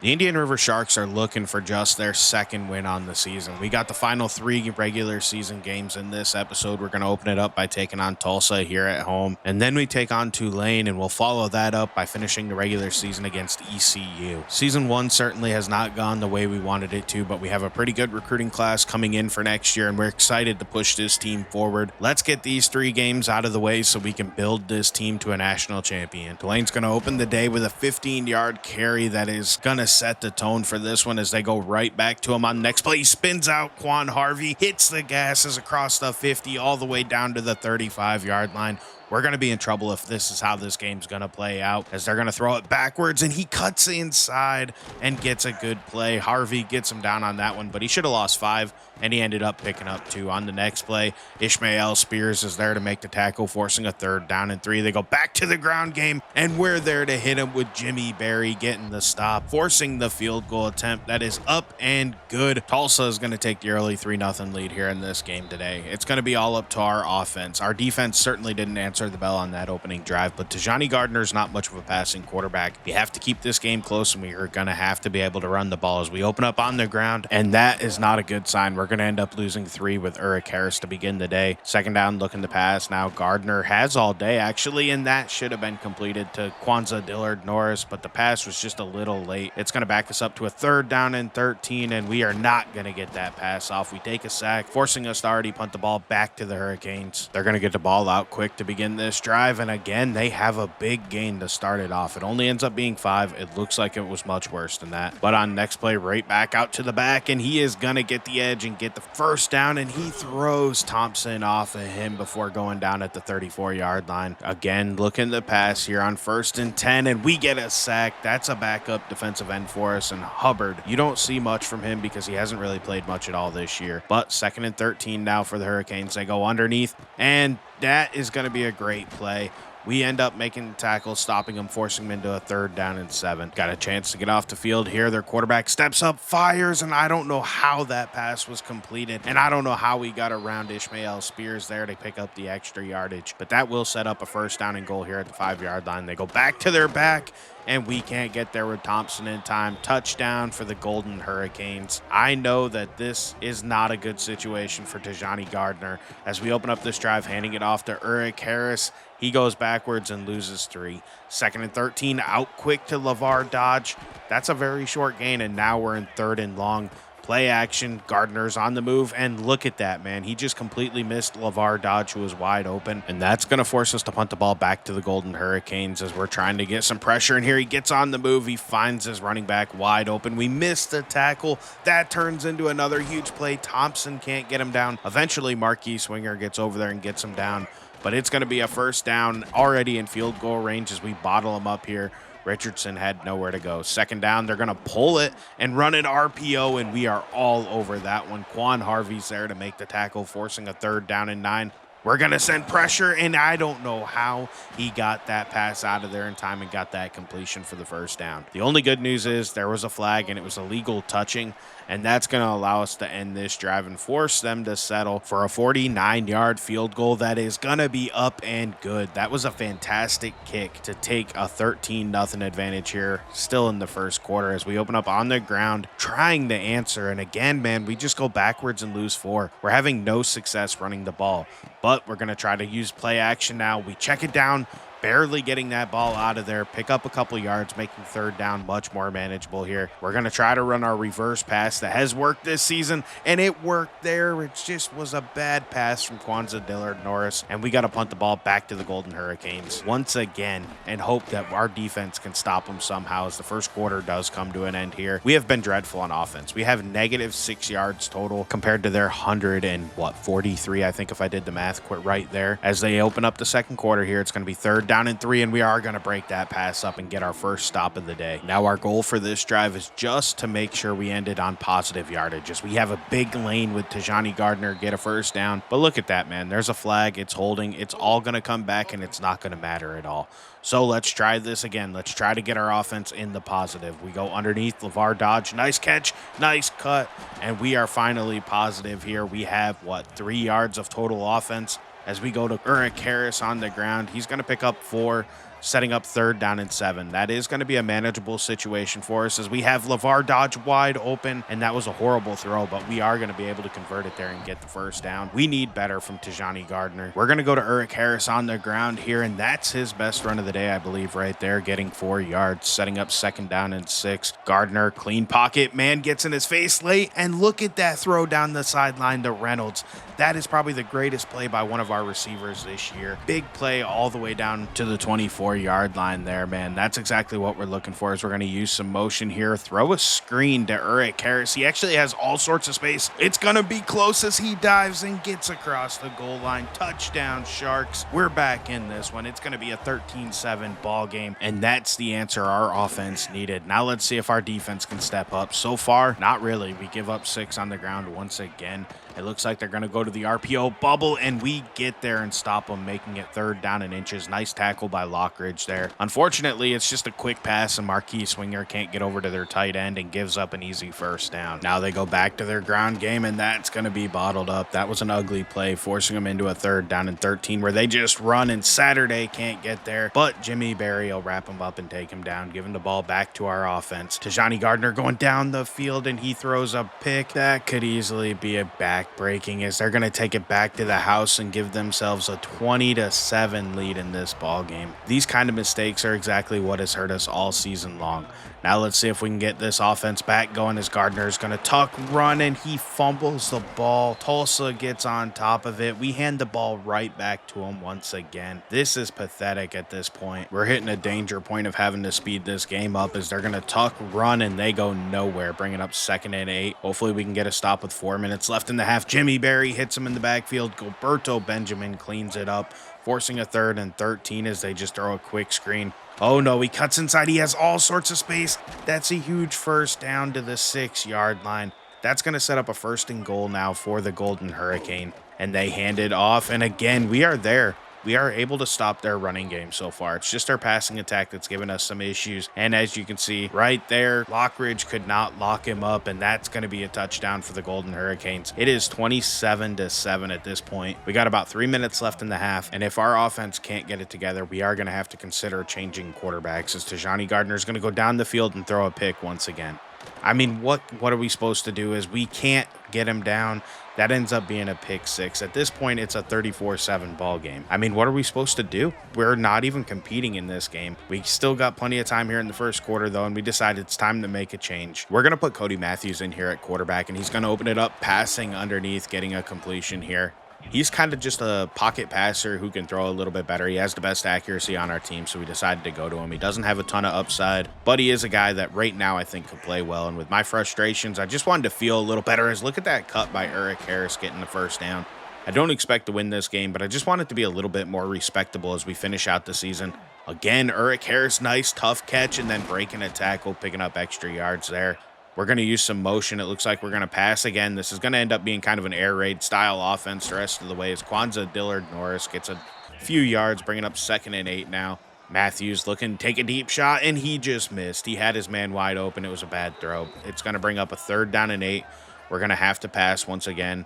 The Indian River Sharks are looking for just their second win on the season. We got the final 3 regular season games in this episode. We're going to open it up by taking on Tulsa here at home, and then we take on Tulane, and we'll follow that up by finishing the regular season against ECU. Season 1 certainly has not gone the way we wanted it to, but we have a pretty good recruiting class coming in for next year, and we're excited to push this team forward. Let's get these 3 games out of the way so we can build this team to a national champion. Tulane's going to open the day with a 15-yard carry that is going to set the tone for this one as they go right back to him on the next play. He spins out. Quan Harvey hits the gases across the 50 all the way down to the 35-yard line. We're going to be in trouble if this is how this game's going to play out, as they're going to throw it backwards, and he cuts inside and gets a good play. Harvey gets him down on that one, but he should have lost 5, and he ended up picking up 2. On the next play, Ishmael Spears is there to make the tackle, forcing a 3rd down and 3. They go back to the ground game, and we're there to hit him with Jimmy Berry getting the stop, forcing the field goal attempt that is up and good. Tulsa is going to take the early 3-0 lead here in this game today. It's going to be all up to our offense. Our defense certainly didn't answer the bell on that opening drive, but Tajani Gardner's not much of a passing quarterback. You have to keep this game close, and we are going to have to be able to run the ball as we open up on the ground, and that is not a good sign. We're going to end up losing 3 with Eric Harris to begin the day. 2nd down, looking to pass. Now Gardner has all day, actually, and that should have been completed to Kwanzaa Dillard Norris, but the pass was just a little late. It's going to back us up to a 3rd down and 13, and we are not going to get that pass off. We take a sack, forcing us to already punt the ball back to the Hurricanes. They're going to get the ball out quick to begin this drive, and again, they have a big gain to start it off. It only ends up being 5. It looks like it was much worse than that, but on next play, right back out to the back, and he is going to get the edge and get the 1st down, and he throws Thompson off of him before going down at the 34-yard line. Again, looking to pass here on 1st and 10, and we get a sack. That's a backup defensive end for us, and Hubbard, you don't see much from him because he hasn't really played much at all this year, but 2nd and 13 now for the Hurricanes. They go underneath, and that is going to be a great play. We end up making the tackle, stopping him, forcing him into a 3rd down and 7. Got a chance to get off the field here. Their quarterback steps up, fires, and I don't know how that pass was completed, and I don't know how we got around Ishmael Spears there to pick up the extra yardage, but that will set up a 1st down and goal here at the 5-yard line. They go back to their back, and we can't get there with Thompson in time. Touchdown for the Golden Hurricanes. I know that this is not a good situation for Tajani Gardner as we open up this drive, handing it off to Eric Harris. He goes backwards and loses 3. 2nd and 13, out quick to LeVar Dodge. That's a very short gain, and now we're in 3rd and long. Play action, Gardner's on the move, and look at that, man. He just completely missed LeVar Dodge, who was wide open, and that's going to force us to punt the ball back to the Golden Hurricanes as we're trying to get some pressure in here. He gets on the move. He finds his running back wide open. We missed the tackle. That turns into another huge play. Thompson can't get him down. Eventually, Marquis Swinger gets over there and gets him down, but it's going to be a 1st down already in field goal range as we bottle him up here. Richardson had nowhere to go. 2nd down, they're going to pull it and run an RPO, and we are all over that one. Quan Harvey's there to make the tackle, forcing a 3rd down and 9. We're going to send pressure, and I don't know how he got that pass out of there in time and got that completion for the 1st down. The only good news is there was a flag, and it was illegal touching, and that's going to allow us to end this drive and force them to settle for a 49-yard field goal that is going to be up and good. That was a fantastic kick to take a 13-0 advantage here, still in the 1st quarter, as we open up on the ground, trying to answer, and again, man, we just go backwards and lose 4. We're having no success running the ball, but we're going to try to use play action now. We check it down, barely getting that ball out of there, pick up a couple yards, making 3rd down much more manageable here. We're going to try to run our reverse pass that has worked this season, and it worked there. It just was a bad pass from Kwanzaa Dillard Norris, and we got to punt the ball back to the Golden Hurricanes once again and hope that our defense can stop them somehow as the 1st quarter does come to an end here. We have been dreadful on offense. We have negative 6 yards total compared to their 143, I think, if I did the math right there. As they open up the 2nd quarter here, it's going to be 3rd down and 3, and we are going to break that pass up and get our 1st stop of the day. Now our goal for this drive is just to make sure we end it on positive yardage, as we have a big lane with Tajani Gardner, get a 1st down. But look at that, man. There's a flag. It's holding. It's all going to come back, and it's not going to matter at all. So let's try this again. Let's try to get our offense in the positive. We go underneath LeVar Dodge. Nice catch. Nice cut. And we are finally positive here. We have, 3 yards of total offense. As we go to Eric Harris on the ground, he's going to pick up 4. setting up 3rd down and 7. That is going to be a manageable situation for us as we have LeVar Dodge wide open, and that was a horrible throw, but we are going to be able to convert it there and get the 1st down. We need better from Tajani Gardner. We're going to go to Eric Harris on the ground here, and that's his best run of the day, I believe, right there, getting 4 yards, setting up 2nd down and 6. Gardner, clean pocket, man gets in his face late, and look at that throw down the sideline to Reynolds. That is probably the greatest play by one of our receivers this year. Big play all the way down to the 24-yard line there, man. That's exactly what we're looking for, is we're going to use some motion here. Throw a screen to Eric Harris. He actually has all sorts of space. It's going to be close as he dives and gets across the goal line. Touchdown, Sharks. We're back in this one. It's going to be a 13-7 ball game, and that's the answer our offense needed. Now let's see if our defense can step up. So far, not really. We give up 6 on the ground once again. It looks like they're going to go to the RPO bubble, and we get there and stop them, making it 3rd down and inches. Nice tackle by Lockridge there. Unfortunately, it's just a quick pass, and Marquis Swinger can't get over to their tight end and gives up an easy 1st down. Now they go back to their ground game, and that's going to be bottled up. That was an ugly play, forcing them into a 3rd down and 13 where they just run, and Saturday can't get there. But Jimmy Berry will wrap him up and take him down, giving the ball back to our offense. Tajani Gardner going down the field, and he throws a pick. That could easily be a back-breaking, as they're going to take it back to the house and give themselves a 20-7 lead in this ball game. These kind of mistakes are exactly what has hurt us all season long. Now let's see if we can get this offense back going, as Gardner is going to tuck, run, and he fumbles the ball. Tulsa gets on top of it. We hand the ball right back to him once again. This is pathetic at this point. We're hitting a danger point of having to speed this game up, as they're going to tuck, run, and they go nowhere, bringing up 2nd and 8. Hopefully we can get a stop with 4 minutes left in the half. Jimmy Berry hits him in the backfield. Gilberto Benjamin cleans it up, forcing a 3rd and 13 as they just throw a quick screen. Oh no, he cuts inside. He has all sorts of space. That's a huge 1st down to the 6-yard line. That's going to set up a 1st and goal now for the Golden Hurricane. And they hand it off. And again, we are there. We are able to stop their running game so far. It's just our passing attack that's given us some issues. And as you can see right there, Lockridge could not lock him up, and that's going to be a touchdown for the Golden Hurricanes. It is 27-7 at this point. We got about 3 minutes left in the half, and if our offense can't get it together, we are going to have to consider changing quarterbacks, as Tajani Gardner is going to go down the field and throw a pick once again. I mean, what are we supposed to do? Is we can't get him down. That ends up being a pick 6. At this point, it's a 34-7 ball game. I mean, what are we supposed to do? We're not even competing in this game. We still got plenty of time here in the 1st quarter, though, and we decided it's time to make a change. We're going to put Cody Matthews in here at quarterback, and he's going to open it up, passing underneath, getting a completion here. He's kind of just a pocket passer who can throw a little bit better. He has the best accuracy on our team, so we decided to go to him. He doesn't have a ton of upside, but he is a guy that right now I think could play well. And with my frustrations, I just wanted to feel a little better. As look at that cut by Eric Harris getting the 1st down. I don't expect to win this game, but I just want it to be a little bit more respectable as we finish out the season. Again, Eric Harris, nice, tough catch, and then breaking a tackle, picking up extra yards there. We're going to use some motion. It looks like we're going to pass again. This is going to end up being kind of an air raid style offense the rest of the way, as Kwanzaa Dillard Norris gets a few yards, bringing up 2nd and 8 now. Matthews looking to take a deep shot, and he just missed. He had his man wide open. It was a bad throw. It's going to bring up a 3rd down and 8. We're going to have to pass once again.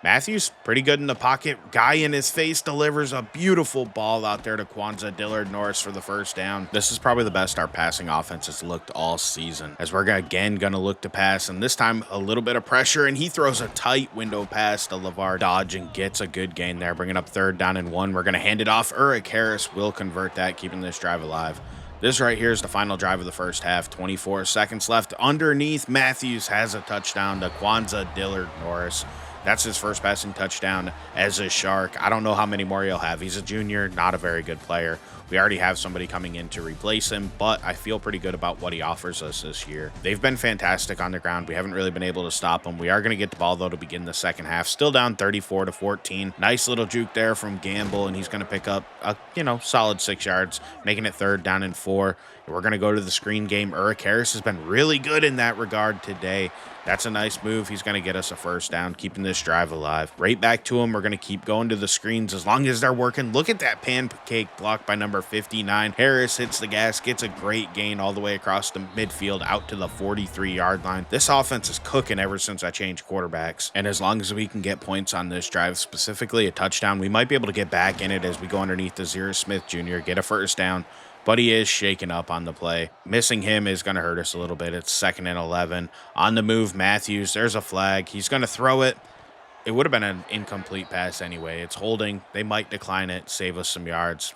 Matthews, pretty good in the pocket. Guy in his face delivers a beautiful ball out there to Kwanzaa Dillard Norris for the 1st down. This is probably the best our passing offense has looked all season, as we're again going to look to pass, and this time a little bit of pressure, and he throws a tight window pass to LeVar Dodge and gets a good gain there, bringing up 3rd down and 1. We're going to hand it off. Eric Harris will convert that, keeping this drive alive. This right here is the final drive of the 1st half. 24 seconds left. Underneath, Matthews has a touchdown to Kwanzaa Dillard Norris. That's his 1st passing touchdown as a Shark. I don't know how many more he'll have. He's a junior, not a very good player. We already have somebody coming in to replace him, but I feel pretty good about what he offers us this year. They've been fantastic on the ground. We haven't really been able to stop them. We are going to get the ball, though, to begin the 2nd half. Still down 34-14. Nice little juke there from Gamble, and he's going to pick up a, solid 6 yards, making it 3rd down and 4. We're going to go to the screen game. Eric Harris has been really good in that regard today. That's a nice move. He's going to get us a 1st down, keeping this drive alive. Right back to him. We're going to keep going to the screens as long as they're working. Look at that pancake block by number 59. Harris hits the gas, gets a great gain all the way across the midfield out to the 43-yard line. This offense is cooking ever since I changed quarterbacks. And as long as we can get points on this drive, specifically a touchdown, we might be able to get back in it as we go underneath the Zira Smith Jr., get a 1st down, but he is shaken up on the play. Missing him is going to hurt us a little bit. It's 2nd and 11. On the move, Matthews, there's a flag. He's going to throw it. It would have been an incomplete pass anyway. It's holding. They might decline it, save us some yards.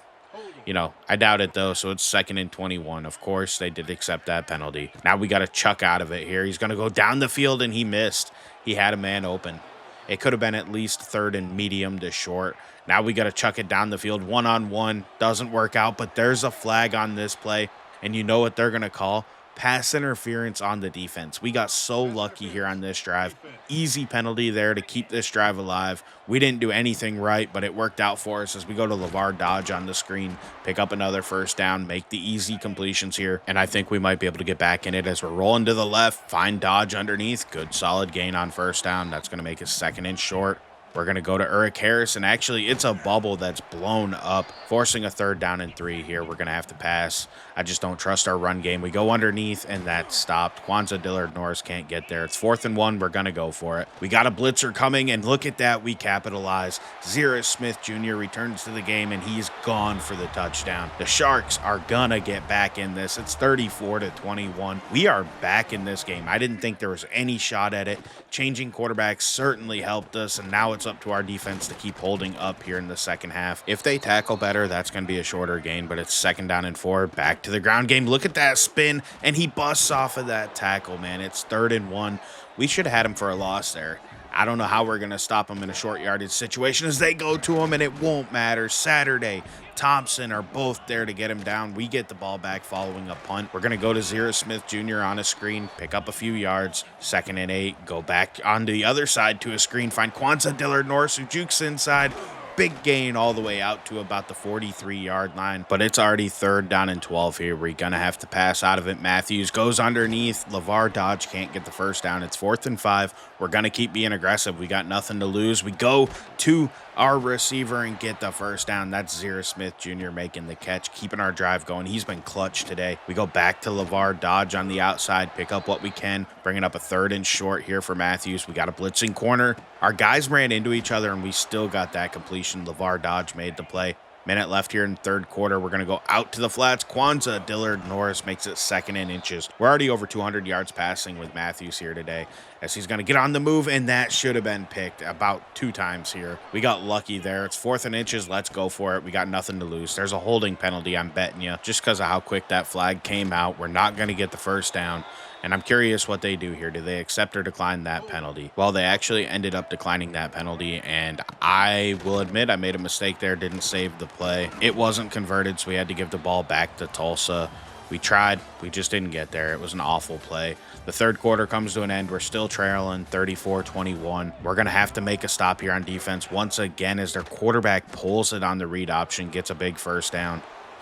I doubt it, though, so it's 2nd and 21. Of course, they did accept that penalty. Now we got to chuck out of it here. He's going to go down the field, and he missed. He had a man open. It could have been at least 3rd and medium to short. Now we got to chuck it down the field one-on-one. Doesn't work out, but there's a flag on this play, and you know what they're going to call? Pass interference on the defense. We got so lucky here on this drive. Easy penalty there to keep this drive alive. We didn't do anything right, but it worked out for us as we go to LeVar Dodge on the screen, pick up another first down, make the easy completions here, and I think we might be able to get back in it as we're rolling to the left, find Dodge underneath. Good solid gain on first down. That's going to make us 2nd and short. We're going to go to Eric Harris, and actually it's a bubble that's blown up, forcing a 3rd down and 3 here. We're going to have to pass. I just don't trust our run game. We go underneath, and that stopped. Kwanzaa Dillard-Norris can't get there. It's 4th and 1. We're going to go for it. We got a blitzer coming, and look at that. We capitalize. Zira Smith Jr. returns to the game, and he's gone for the touchdown. The Sharks are going to get back in this. It's 34-21. We are back in this game. I didn't think there was any shot at it. Changing quarterbacks certainly helped us, and now it's up to our defense to keep holding up here in the second half. If they tackle better, that's going to be a shorter gain, but it's 2nd down and 4. Back to the ground game. Look at that spin, and he busts off of that tackle, man. It's 3rd and 1. We should have had him for a loss there. I don't know how we're going to stop him in a short yardage situation as they go to him, and it won't matter. Saturday, Thompson are both there to get him down. We get the ball back following a punt. We're going to go to Zira Smith Jr. on a screen, pick up a few yards, 2nd and 8, go back onto the other side to a screen, find Kwanzaa Dillard-Norris who jukes inside. Big gain all the way out to about the 43-yard line, but it's already 3rd down and 12 here. We're going to have to pass out of it. Matthews goes underneath. LeVar Dodge can't get the first down. It's 4th and 5. We're going to keep being aggressive. We got nothing to lose. We go to our receiver and get the first down. That's Zira Smith Jr. making the catch, keeping our drive going. He's been clutch today. We go back to LeVar Dodge on the outside, pick up what we can, bringing up a 3rd and short here for Matthews. We got a blitzing corner. Our guys ran into each other, and we still got that completion. LeVar Dodge made the play. Minute left here in 3rd quarter. We're going to go out to the flats. Kwanzaa Dillard-Norris makes it 2nd and inches. We're already over 200 yards passing with Matthews here today as he's going to get on the move, and that should have been picked about 2 times here. We got lucky there. It's 4th and inches. Let's go for it. We got nothing to lose. There's a holding penalty, I'm betting you, just because of how quick that flag came out. We're not going to get the first down. And I'm curious what they do here. Do they accept or decline that penalty? Well, they actually ended up declining that penalty, and I will admit I made a mistake there, didn't save the play. It wasn't converted, so we had to give the ball back to Tulsa. We tried, we just didn't get there. It was an awful play. The 3rd quarter comes to an end. We're still trailing 34-21. We're going to have to make a stop here on defense once again as their quarterback pulls it on the read option, gets a big first down.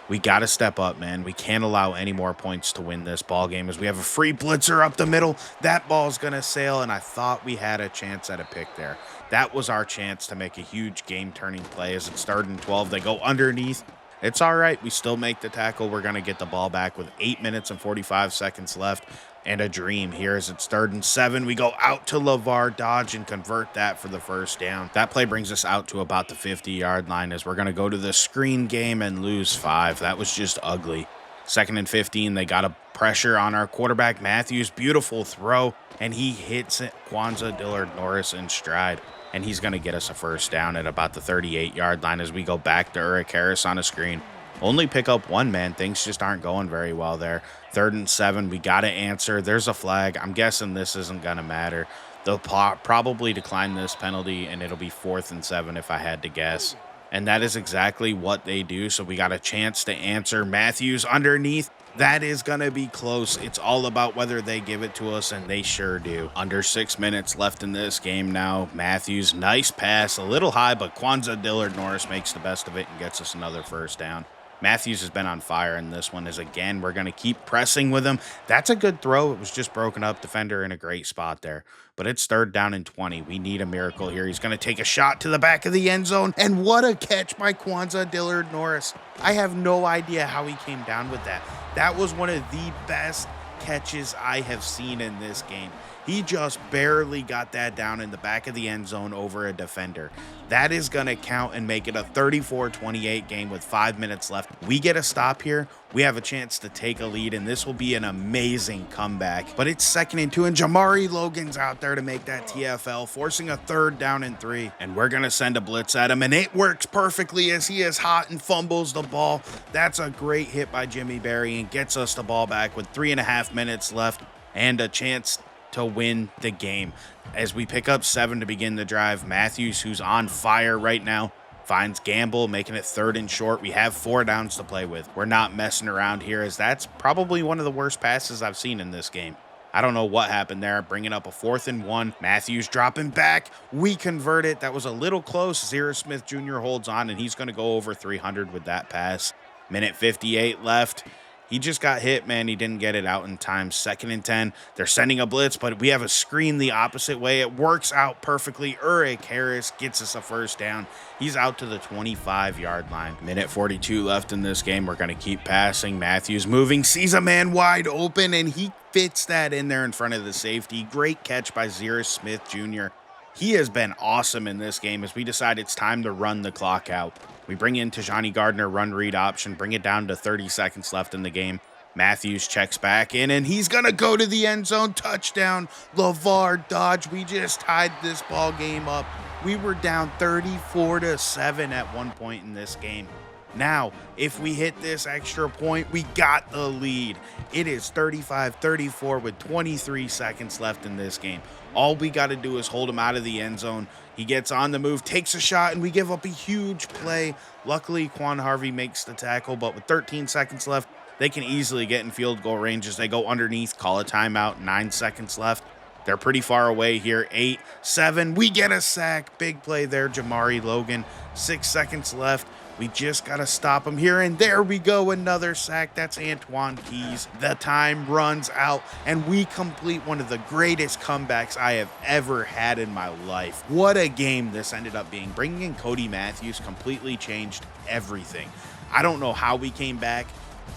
We got to step up, man. We can't allow any more points to win this ball game as we have a free blitzer up the middle. That ball's going to sail, and I thought we had a chance at a pick there. That was our chance to make a huge game-turning play as it's 3rd and 12. They go underneath. It's all right. We still make the tackle. We're going to get the ball back with 8 minutes and 45 seconds left. And a dream here as it's 3rd and 7. We go out to LeVar Dodge and convert that for the first down. That play brings us out to about the 50-yard line as we're going to go to the screen game and lose 5. That was just ugly. 2nd and 15. They got a pressure on our quarterback, Matthews. Beautiful throw, and he hits it. Kwanzaa Dillard-Norris in stride. And he's going to get us a first down at about the 38-yard line as we go back to Eric Harris on a screen. Only pick up 1, man. Things just aren't going very well there. 3rd and 7. We got to answer. There's a flag. I'm guessing this isn't going to matter. They'll probably decline this penalty, and it'll be 4th and 7 if I had to guess. And that is exactly what they do. So we got a chance to answer. Matthews underneath. That is going to be close. It's all about whether they give it to us, and they sure do. Under 6 minutes left in this game now. Matthews, nice pass. A little high, but Kwanzaa Dillard-Norris makes the best of it and gets us another first down. Matthews has been on fire in this one as, again, we're going to keep pressing with him. That's a good throw. It was just broken up. Defender in a great spot there. But it's 3rd down and 20. We need a miracle here. He's going to take a shot to the back of the end zone. And what a catch by Kwanzaa Dillard-Norris. I have no idea how he came down with that. That was one of the best catches I have seen in this game. He just barely got that down in the back of the end zone over a defender. That is going to count and make it a 34-28 game with 5 minutes left. We get a stop here. We have a chance to take a lead, and this will be an amazing comeback. But it's 2nd and 2, and Jamari Logan's out there to make that TFL, forcing a 3rd down and 3. And we're going to send a blitz at him, and it works perfectly as he is hot and fumbles the ball. That's a great hit by Jimmy Berry and gets us the ball back with 3.5 minutes left and a chance to win the game. As we pick up 7 to begin the drive, Matthews, who's on fire right now, finds Gamble, making it 3rd and short. We have 4 downs to play with. We're not messing around here, as that's probably one of the worst passes I've seen in this game. I don't know what happened there. Bringing up a 4th and 1. Matthews dropping back. We convert it. That was a little close. Zira Smith Jr. holds on, and he's going to go over 300 with that pass. Minute 58 left. He just got hit, man. He didn't get it out in time. 2nd and 10. They're sending a blitz, but we have a screen the opposite way. It works out perfectly. Uric Harris gets us a 1st down. He's out to the 25-yard line. Minute 42 left in this game. We're going to keep passing. Matthews moving, sees a man wide open, and he fits that in there in front of the safety. Great catch by Zira Smith Jr. He has been awesome in this game as we decide it's time to run the clock out. We bring in Tajani Gardner, run read option, bring it down to 30 seconds left in the game. Matthews checks back in, and he's going to go to the end zone. Touchdown, LeVar Dodge. We just tied this ball game up. We were down 34-7 at one point in this game. Now, if we hit this extra point, we got the lead. It is 35-34 with 23 seconds left in this game. All we got to do is hold him out of the end zone. He gets on the move, takes a shot, and we give up a huge play. Luckily, Quan Harvey makes the tackle, but with 13 seconds left, they can easily get in field goal range as they go underneath, call a timeout, 9 seconds left. They're pretty far away here. 8, 7, we get a sack. Big play there, Jamari Logan. 6 seconds left. We just got to stop him here, and there we go, another sack. That's Antoine Keys. The time runs out, and we complete one of the greatest comebacks I have ever had in my life. What a game this ended up being. Bringing in Cody Matthews completely changed everything. I don't know how we came back.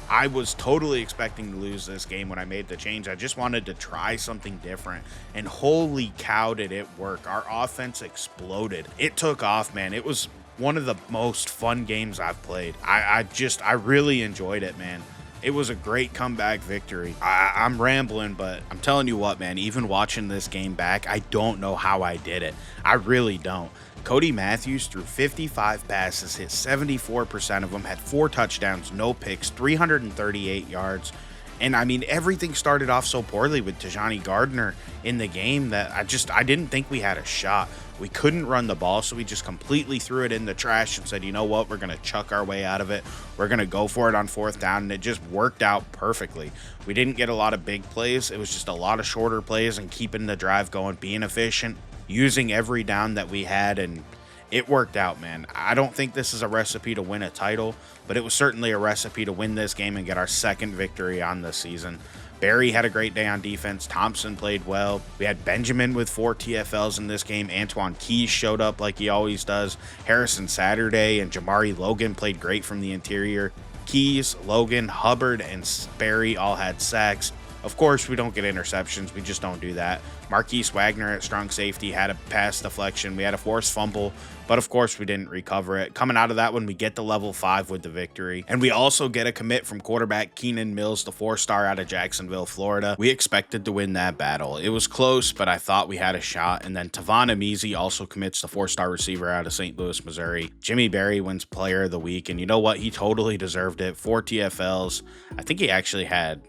I was totally expecting to lose this game when I made the change. I just wanted to try something different, and holy cow did it work. Our offense exploded. It took off, man. It was one of the most fun games I've played. I really enjoyed it, man. It was a great comeback victory. I'm rambling, but I'm telling you what, man, even watching this game back, I don't know how I did it. I really don't. Cody Matthews threw 55 passes, hit 74% of them, had 4 touchdowns, no picks, 338 yards. And I mean, everything started off so poorly with Tajani Gardner in the game that I didn't think we had a shot. We couldn't run the ball, so we just completely threw it in the trash and said, you know what, we're going to chuck our way out of it. We're going to go for it on 4th down, and it just worked out perfectly. We didn't get a lot of big plays. It was just a lot of shorter plays and keeping the drive going, being efficient, using every down that we had, and it worked out, man. I don't think this is a recipe to win a title, but it was certainly a recipe to win this game and get our 2nd victory on the season. Barry had a great day on defense. Thompson played well. We had Benjamin with 4 TFLs in this game. Antoine Keys showed up like he always does. Harrison Saturday and Jamari Logan played great from the interior. Keys, Logan, Hubbard, and Barry all had sacks. Of course, we don't get interceptions. We just don't do that. Marquise Wagner at strong safety had a pass deflection. We had a forced fumble, but of course we didn't recover it. Coming out of that one, we get to level 5 with the victory. And we also get a commit from quarterback Keenan Mills, the 4-star out of Jacksonville, Florida. We expected to win that battle. It was close, but I thought we had a shot. And then Tavon Amizi also commits, the 4-star receiver out of St. Louis, Missouri. Jimmy Berry wins player of the week. And you know what? He totally deserved it. 4 TFLs. I think he actually had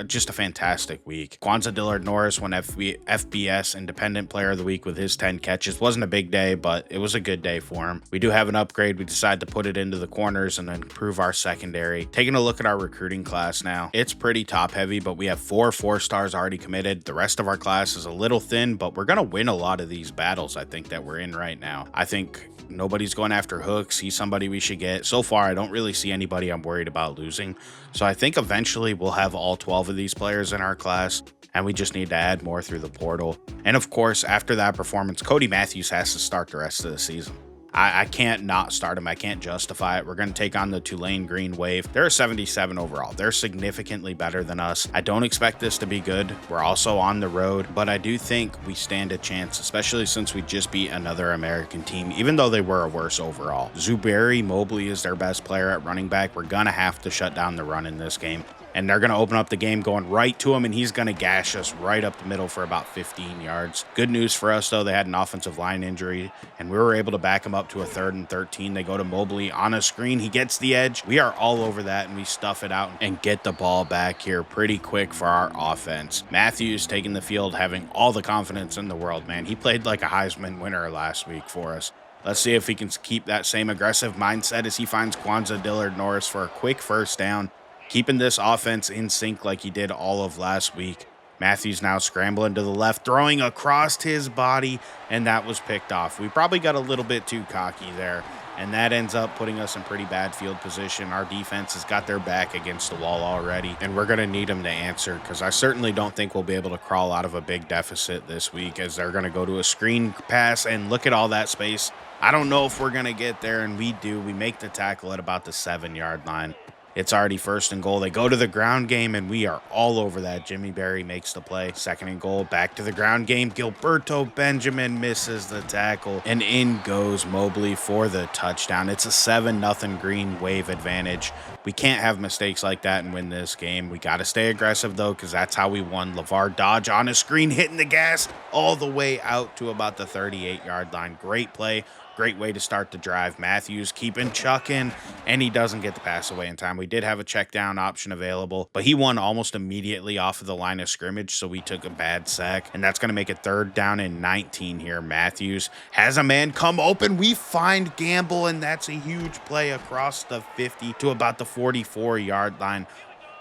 just a fantastic week. Kwanzaa Dillard Norris won FBS Independent Player of the Week with his 10 catches. Wasn't a big day, but it was a good day for him. We do have an upgrade. We decided to put it into the corners and then improve our secondary. Taking a look at our recruiting class now. It's pretty top heavy, but we have 4 4-stars already committed. The rest of our class is a little thin, but we're going to win a lot of these battles, I think, that we're in right now. I think nobody's going after Hooks. He's somebody we should get. So far, I don't really see anybody I'm worried about losing. So I think eventually we'll have all 12 of these players in our class, and we just need to add more through the portal. And of course, after that performance, Cody Matthews has to start the rest of the season. I can't not start him. I can't justify it. We're going to take on the Tulane Green Wave. They're 77 overall. They're significantly better than us. I don't expect this to be good. We're also on the road, but I do think we stand a chance, especially since we just beat another American team, even though they were a worse overall. Zuberi Mobley is their best player at running back. We're going to have to shut down the run in this game. And they're going to open up the game going right to him, and he's going to gash us right up the middle for about 15 yards. Good news for us, though, they had an offensive line injury, and we were able to back him up to a 3rd and 13. They go to Mobley on a screen. He gets the edge. We are all over that, and we stuff it out and get the ball back here pretty quick for our offense. Matthews taking the field, having all the confidence in the world, man. He played like a Heisman winner last week for us. Let's see if he can keep that same aggressive mindset as he finds Kwanzaa Dillard-Norris for a quick first down. Keeping this offense in sync like he did all of last week. Matthews now scrambling to the left, throwing across his body, and that was picked off. We probably got a little bit too cocky there, and that ends up putting us in pretty bad field position. Our defense has got their back against the wall already, and we're going to need them to answer because I certainly don't think we'll be able to crawl out of a big deficit this week as they're going to go to a screen pass, and look at all that space. I don't know if we're going to get there, and we do. We make the tackle at about the 7-yard line. It's already 1st and goal. They go to the ground game, and we are all over that. Jimmy Berry makes the play. 2nd and goal, back to the ground game. Gilberto Benjamin misses the tackle, and in goes Mobley for the touchdown. It's a 7-0 Green Wave advantage. We can't have mistakes like that and win this game. We got to stay aggressive, though, because that's how we won. LeVar Dodge on a screen, hitting the gas all the way out to about the 38-yard line. Great play. Great way to start the drive. Matthews keeping chucking, and he doesn't get the pass away in time. We did have a check down option available, but he won almost immediately off of the line of scrimmage, so we took a bad sack, and that's going to make it 3rd down and 19 here. Matthews has a man come open. We find Gamble, and that's a huge play across the 50 to about the 44-yard line.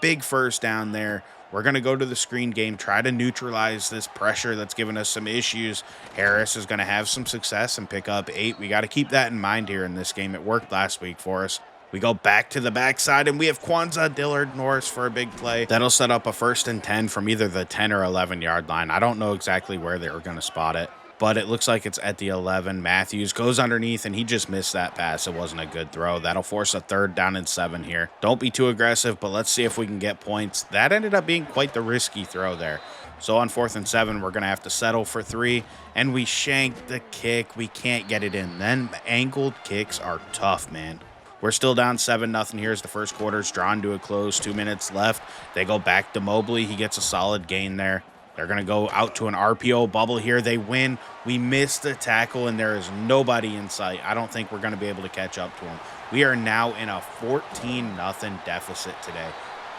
Big first down there. We're going to go to the screen game, try to neutralize this pressure that's given us some issues. Harris is going to have some success and pick up 8. We got to keep that in mind here in this game. It worked last week for us. We go back to the backside, and we have Kwanzaa Dillard-Norris for a big play. That'll set up a 1st and 10 from either the 10 or 11-yard line. I don't know exactly where they were going to spot it, but it looks like it's at the 11. Matthews goes underneath, and he just missed that pass. It wasn't a good throw. That'll force a 3rd down and 7 here. Don't be too aggressive, but let's see if we can get points. That ended up being quite the risky throw there. So on 4th and 7, we're going to have to settle for 3, and we shank the kick. We can't get it in. Then angled kicks are tough, man. We're still down 7-0 here as the first quarter's drawn to a close. 2 minutes left. They go back to Mobley. He gets a solid gain there. They're going to go out to an RPO bubble here. They win. We miss the tackle, and there is nobody in sight. I don't think we're going to be able to catch up to him. We are now in a 14-0 deficit today.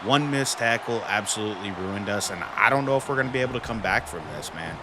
One missed tackle absolutely ruined us, and I don't know if we're going to be able to come back from this, man.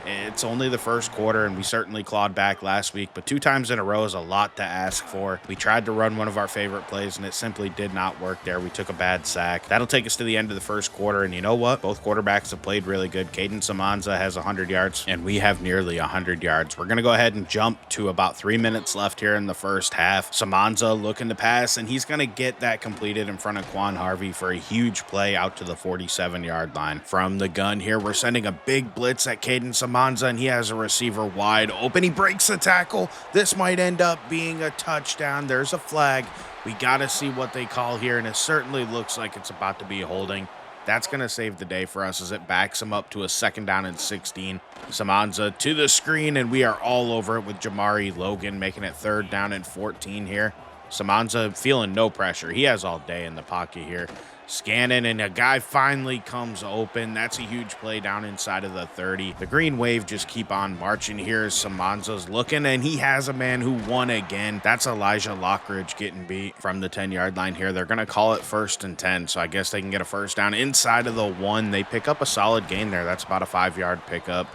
It's only the first quarter, and we certainly clawed back last week, but 2 times in a row is a lot to ask for. We tried to run one of our favorite plays, and it simply did not work there. We took a bad sack. That'll take us to the end of the first quarter, and you know what? Both quarterbacks have played really good. Caden Samanza has 100 yards, and we have nearly 100 yards. We're going to go ahead and jump to about 3 minutes left here in the first half. Samanza looking to pass, and he's going to get that completed in front of Quan Harvey for a huge play out to the 47-yard line. From the gun here, we're sending a big blitz at Caden Samanza, and he has a receiver wide open. He breaks the tackle. This might end up being a touchdown. There's a flag. We got to see what they call here, and it certainly looks like it's about to be holding. That's going to save the day for us as it backs him up to a 2nd down and 16. Samanza to the screen, and we are all over it with Jamari Logan making it 3rd down and 14 here. Samanza feeling no pressure. He has all day in the pocket here. Scanning, and a guy finally comes open. That's a huge play down inside of the 30. The Green Wave just keep on marching here as Samanza's looking, and he has a man who won again. That's Elijah Lockridge getting beat from the 10-yard line here. They're going to call it 1st and 10, so I guess they can get a first down inside of the 1. They pick up a solid gain there. That's about a 5-yard pickup.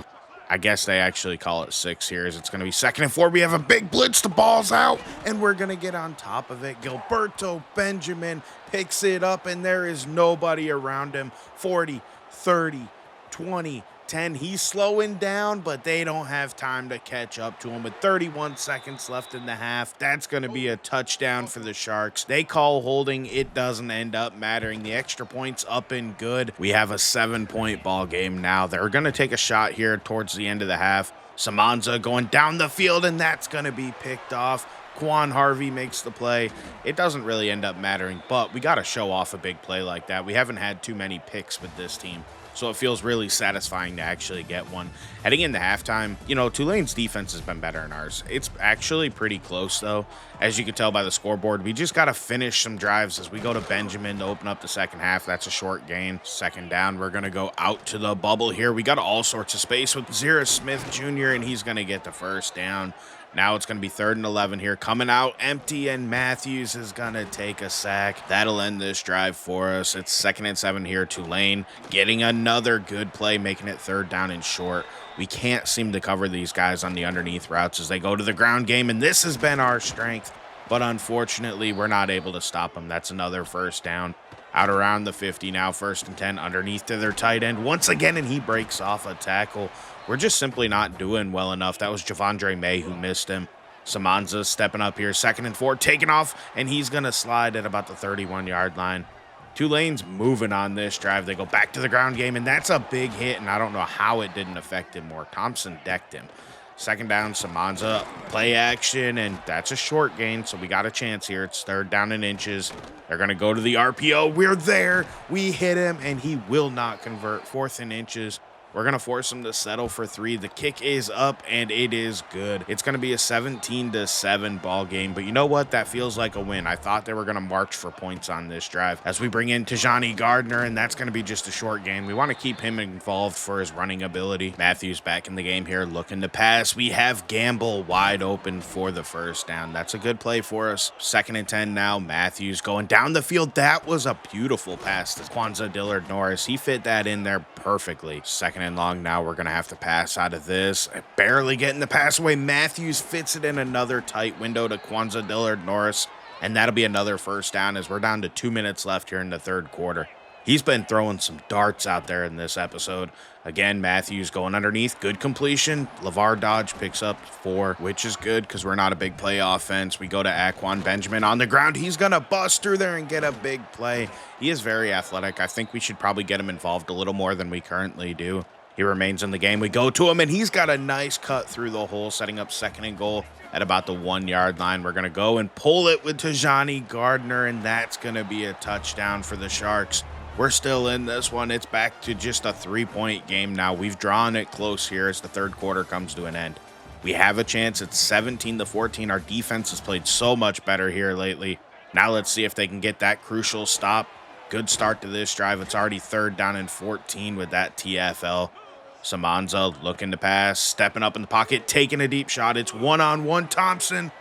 I guess they actually call it 6 here as it's going to be 2nd and 4. We have a big blitz. The ball's out, and we're going to get on top of it. Gilberto Benjamin picks it up, and there is nobody around him. 40, 30, 20, 10. He's slowing down, but they don't have time to catch up to him with 31 seconds left in the half. That's going to be a touchdown for the Sharks. They call holding. It doesn't end up mattering. The extra point's up and good. We have a 7-point ball game now. They're going to take a shot here towards the end of the half. Samanza going down the field, and that's going to be picked off. Quan Harvey makes the play. It doesn't really end up mattering, but we got to show off a big play like that. We haven't had too many picks with this team, so it feels really satisfying to actually get one. Heading into halftime, Tulane's defense has been better than ours. It's actually pretty close, though. As you can tell by the scoreboard, we just got to finish some drives as we go to Benjamin to open up the second half. That's a short gain. Second down, we're going to go out to the bubble here. We got all sorts of space with Zira Smith Jr., and he's going to get the first down. Now it's going to be 3rd and 11 here. Coming out empty, and Matthews is going to take a sack. That'll end this drive for us. It's 2nd and 7 here. Tulane getting another good play, making it 3rd down and short. We can't seem to cover these guys on the underneath routes as they go to the ground game, and this has been our strength. But unfortunately, we're not able to stop them. That's another first down. Out around the 50 now, 1st and 10 underneath to their tight end once again, and he breaks off a tackle. We're just simply not doing well enough. That was Javondre May who missed him. Samanza stepping up here, 2nd and 4, taking off, and he's going to slide at about the 31-yard line. Tulane's moving on this drive. They go back to the ground game, and that's a big hit, and I don't know how it didn't affect him more. Thompson decked him. 2nd down, Samanza, play action, and that's a short gain, so we got a chance here. It's 3rd down and inches. They're going to go to the RPO. We're there. We hit him, and he will not convert. 4th and inches. We're going to force him to settle for 3. The kick is up, and it is good. It's going to be a 17-7 ball game, but you know what? That feels like a win. I thought they were going to march for points on this drive. As we bring in Tajani Gardner, and that's going to be just a short game. We want to keep him involved for his running ability. Matthews back in the game here, looking to pass. We have Gamble wide open for the first down. That's a good play for us. 2nd and 10 now. Matthews going down the field. That was a beautiful pass to Kwanzaa Dillard Norris. He fit that in there perfectly. 2nd and long now. We're going to have to pass out of this. Barely getting the pass away. Matthews fits it in another tight window to Kwanzaa Dillard Norris, and that'll be another first down as we're down to 2 minutes left here in the 3rd quarter. He's been throwing some darts out there in this episode. Again, Matthews going underneath. Good completion. LeVar Dodge picks up 4, which is good because we're not a big play offense. We go to Aquan Benjamin on the ground. He's going to bust through there and get a big play. He is very athletic. I think we should probably get him involved a little more than we currently do. He remains in the game. We go to him, and he's got a nice cut through the hole, setting up 2nd and goal at about the 1-yard line. We're going to go and pull it with Tajani Gardner, and that's going to be a touchdown for the Sharks. We're still in this one. It's back to just a 3-point game now. We've drawn it close here as the 3rd quarter comes to an end. We have a chance. It's 17-14. Our defense has played so much better here lately. Now let's see if they can get that crucial stop. Good start to this drive. It's already 3rd down and 14 with that TFL. Samanza looking to pass, stepping up in the pocket, taking a deep shot. It's one-on-one. Thompson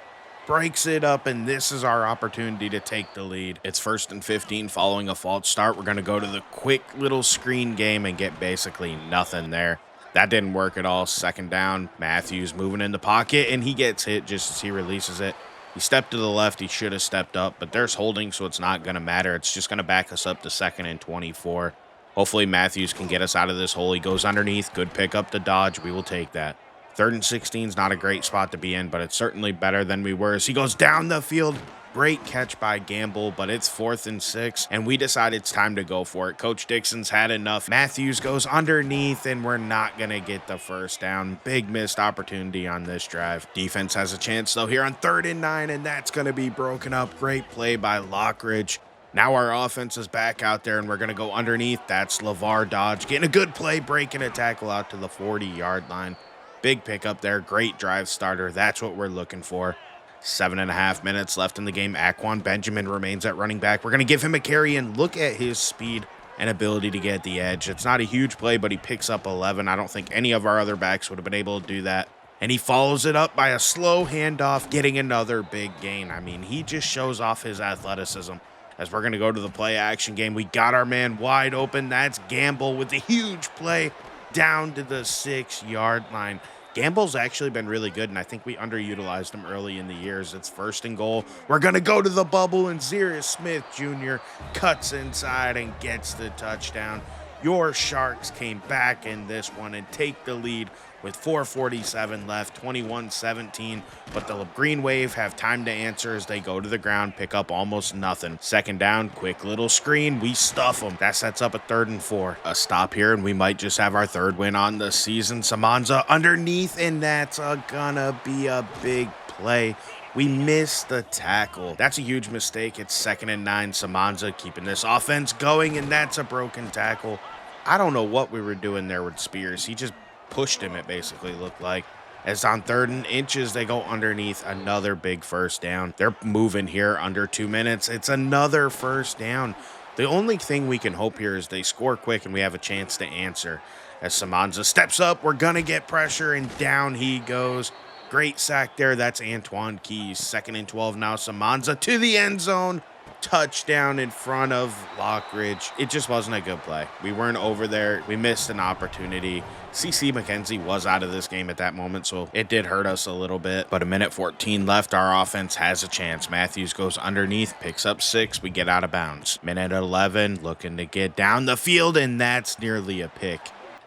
breaks it up, and this is our opportunity to take the lead. It's 1st and 15 following a false start. We're going to go to the quick little screen game and get basically nothing there. That didn't work at all. 2nd down, Matthews moving in the pocket, and he gets hit just as he releases it. He stepped to the left. He should have stepped up, but there's holding, so it's not going to matter. It's just going to back us up to 2nd and 24. Hopefully Matthews can get us out of this hole. He goes underneath. Good pick up the dodge. We will take that. 3rd and 16 is not a great spot to be in, but it's certainly better than we were. As he goes down the field. Great catch by Gamble, but it's 4th and 6, and we decide it's time to go for it. Coach Dixon's had enough. Matthews goes underneath, and we're not going to get the first down. Big missed opportunity on this drive. Defense has a chance, though, here on 3rd and 9, and that's going to be broken up. Great play by Lockridge. Now our offense is back out there, and we're going to go underneath. That's LeVar Dodge getting a good play, breaking a tackle out to the 40-yard line. Big pickup there. Great drive starter. That's what we're looking for. 7.5 minutes left in the game. Aquan Benjamin remains at running back. We're going to give him a carry, and look at his speed and ability to get the edge. It's not a huge play, but he picks up 11. I don't think any of our other backs would have been able to do that. And he follows it up by a slow handoff, getting another big gain. I mean, he just shows off his athleticism. As we're going to go to the play action game, we got our man wide open. That's Gamble with the huge play down to the 6-yard line. Gamble's actually been really good, and I think we underutilized him early in the years. It's 1st and goal. We're going to go to the bubble, and Zira Smith Jr. cuts inside and gets the touchdown. Your Sharks came back in this one and take the lead with 4:47 left, 21-17, but the Green Wave have time to answer as they go to the ground, pick up almost nothing. Second down, quick little screen, we stuff them. That sets up a 3rd and 4. A stop here, and we might just have our 3rd win on the season. Samanza underneath, and that's gonna be a big play. We missed the tackle. That's a huge mistake. It's 2nd and 9. Samanza keeping this offense going, and that's a broken tackle. I don't know what we were doing there with Spears. He just pushed him, it basically looked like. As on 3rd and inches, they go underneath. Another big 1st down. They're moving here under 2 minutes. It's another 1st down. The only thing we can hope here is they score quick and we have a chance to answer. As Samanza steps up, we're going to get pressure, and down he goes. Great sack there. That's Antoine Keys. 2nd and 12 now. Samanza to the end zone. Touchdown in front of Lockridge. It just wasn't a good play. We weren't over there. We missed an opportunity. CC McKenzie was out of this game at that moment, so it did hurt us a little bit. But a minute 14 left. Our offense has a chance. Matthews goes underneath, picks up 6. We get out of bounds. Minute 11, looking to get down the field, and that's nearly a pick.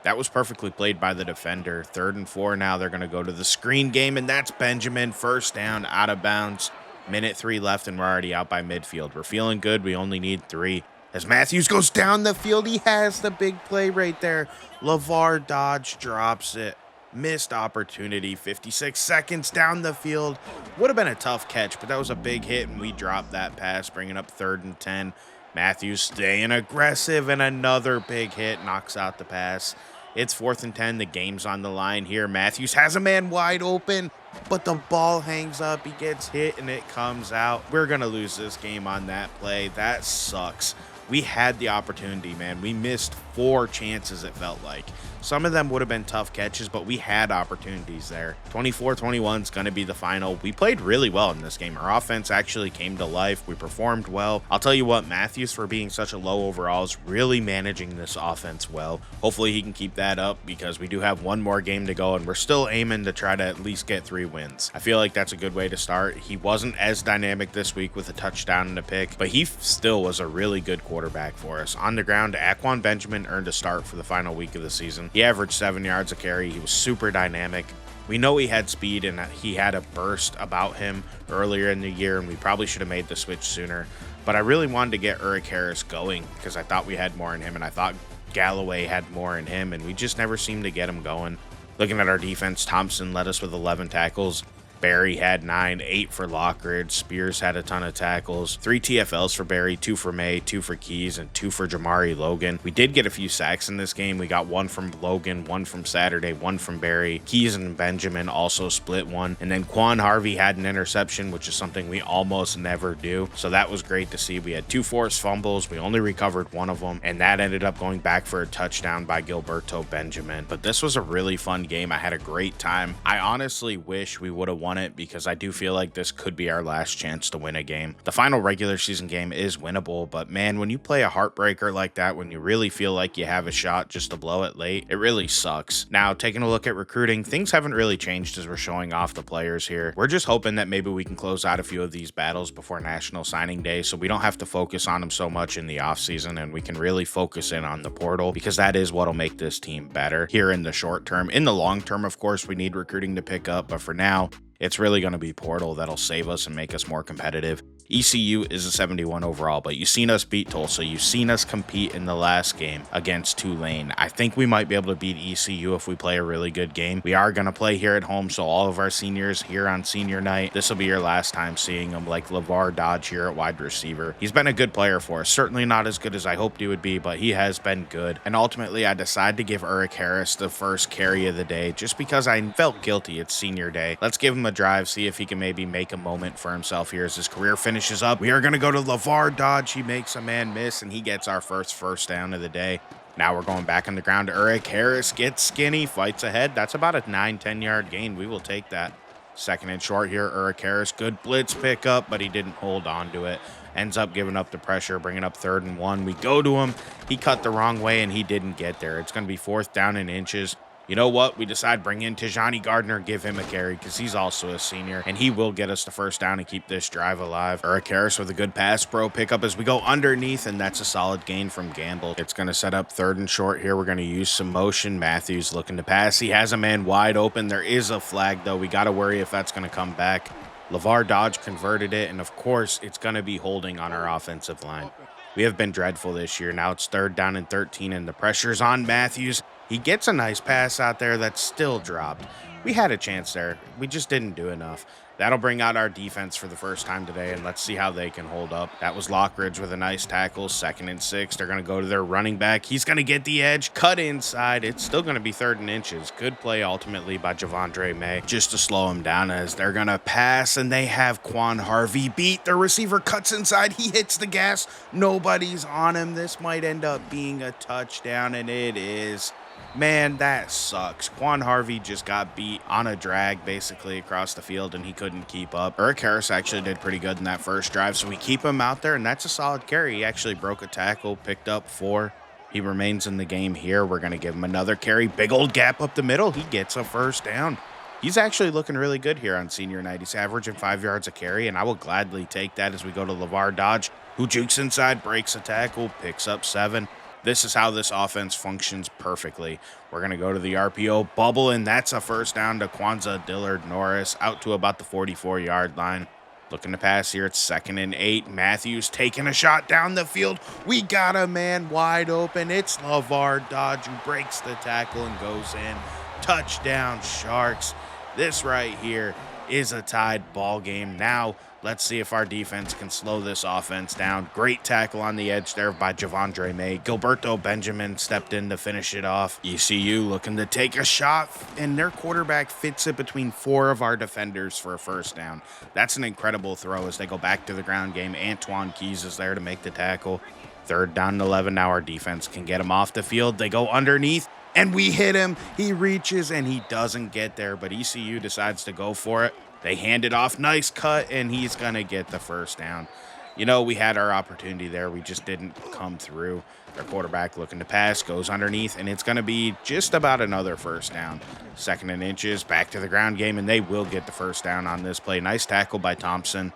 That was perfectly played by the defender. 3rd and 4 now. They're going to go to the screen game, and that's Benjamin. 1st down, out of bounds. Minute 3 left, and we're already out by midfield. We're feeling good. We only need 3. As Matthews goes down the field, he has the big play right there. LeVar Dodge drops it. Missed opportunity. 56 seconds down the field. Would have been a tough catch, but that was a big hit, and we dropped that pass, bringing up 3rd and 10. Matthews staying aggressive, and another big hit knocks out the pass. It's 4th and 10. The game's on the line here. Matthews has a man wide open, but the ball hangs up. He gets hit, and it comes out. We're going to lose this game on that play. That sucks. We had the opportunity, man. We missed 4 chances, it felt like. Some of them would have been tough catches, but we had opportunities there. 24-21 is going to be the final. We played really well in this game. Our offense actually came to life. We performed well. I'll tell you what, Matthews, for being such a low overall, is really managing this offense well. Hopefully he can keep that up, because we do have one more game to go, and we're still aiming to try to at least get 3 wins. I feel like that's a good way to start. He wasn't as dynamic this week with a touchdown and a pick, but he still was a really good quarterback for us. On the ground, Aquan Benjamin earned a start for the final week of the season. He averaged 7 yards a carry. He was super dynamic. We know he had speed, and he had a burst about him earlier in the year, and we probably should have made the switch sooner. But I really wanted to get Eric Harris going, because I thought we had more in him, and I thought Galloway had more in him, and we just never seemed to get him going. Looking at our defense, Thompson led us with 11 tackles. Barry had 9, 8 for Lockridge. Spears had a ton of tackles. 3 TFLs for Barry, 2 for May, 2 for Keys, and 2 for Jamari Logan. We did get a few sacks in this game. We got 1 from Logan, 1 from Saturday, 1 from Barry. Keys and Benjamin also split 1. And then Quan Harvey had an interception, which is something we almost never do. So that was great to see. We had 2 forced fumbles. We only recovered 1 of them, and that ended up going back for a touchdown by Gilberto Benjamin. But this was a really fun game. I had a great time. I honestly wish we would have won it, because I do feel like this could be our last chance to win a game. The final regular season game is winnable, but man, when you play a heartbreaker like that, when you really feel like you have a shot just to blow it late, it really sucks. Now, taking a look at recruiting, things haven't really changed as we're showing off the players here. We're just hoping that maybe we can close out a few of these battles before National Signing Day, so we don't have to focus on them so much in the offseason, and we can really focus in on the portal, because that is what'll make this team better here in the short term. In the long term, of course, we need recruiting to pick up, but for now, it's really going to be portal that'll save us and make us more competitive. ECU is a 71 overall, but you've seen us beat Tulsa. You've seen us compete in the last game against Tulane. I think we might be able to beat ECU if we play a really good game. We are going to play here at home, so all of our seniors here on senior night, this will be your last time seeing them, like LeVar Dodge here at wide receiver. He's been a good player for us. Certainly not as good as I hoped he would be, but he has been good. And ultimately, I decided to give Eric Harris the first carry of the day just because I felt guilty. It's senior day. Let's give him a drive, see if he can maybe make a moment for himself here as his career finishes up. We are going to go to LeVar Dodge. He makes a man miss, and he gets our first down of the day. Now we're going back on the ground. Eric Harris gets skinny, fights ahead. That's about a 9-10 yard gain. We will take that. 2nd and short here. Eric Harris, good blitz pickup, but he didn't hold on to it. Ends up giving up the pressure, bringing up 3rd and 1. We go to him. He cut the wrong way, and he didn't get there. It's going to be 4th down in inches. You know what? We decide bring in Tijani Gardner, give him a carry because he's also a senior, and he will get us the first down and keep this drive alive. Eric Harris with a good pass pro pickup as we go underneath, and that's a solid gain from Gamble. It's going to set up 3rd and short here. We're going to use some motion. Matthews looking to pass. He has a man wide open. There is a flag, though. We got to worry if that's going to come back. LeVar Dodge converted it, and of course, it's going to be holding on our offensive line. We have been dreadful this year. Now it's 3rd down and 13, and the pressure's on Matthews. He gets a nice pass out there that's still dropped. We had a chance there. We just didn't do enough. That'll bring out our defense for the first time today, and let's see how they can hold up. That was Lockridge with a nice tackle. 2nd and 6. They're going to go to their running back. He's going to get the edge, cut inside. It's still going to be 3rd and inches. Good play ultimately by Javondre May just to slow him down as they're going to pass, and they have Quan Harvey beat. The receiver cuts inside. He hits the gas. Nobody's on him. This might end up being a touchdown, and it is. Man, that sucks. Quan Harvey just got beat on a drag basically across the field, and he couldn't keep up. Eric Harris actually did pretty good in that first drive, so we keep him out there, and that's a solid carry. He actually broke a tackle, picked up 4. He remains in the game here. We're going to give him another carry. Big old gap up the middle. He gets a first down. He's actually looking really good here on senior night. He's averaging 5 yards a carry, and I will gladly take that as we go to LeVar Dodge, who jukes inside, breaks a tackle, picks up 7. This is how this offense functions perfectly. We're going to go to the RPO bubble, and that's a first down to Kwanzaa Dillard Norris out to about the 44-yard line. Looking to pass here. It's 2nd and 8. Matthews taking a shot down the field. We got a man wide open. It's LeVar Dodge who breaks the tackle and goes in. Touchdown, Sharks. This right here is a tied ball game. Now, let's see if our defense can slow this offense down. Great tackle on the edge there by Javondre May. Gilberto Benjamin stepped in to finish it off. ECU looking to take a shot, and their quarterback fits it between 4 of our defenders for a first down. That's an incredible throw as they go back to the ground game. Antoine Keys is there to make the tackle. 3rd down and 11. Now our defense can get him off the field. They go underneath, and we hit him. He reaches, and he doesn't get there, but ECU decides to go for it. They hand it off. Nice cut, and he's going to get the first down. You know, we had our opportunity there. We just didn't come through. Their quarterback looking to pass, goes underneath, and it's going to be just about another first down. 2nd and inches, back to the ground game, and they will get the first down on this play. Nice tackle by Thompson.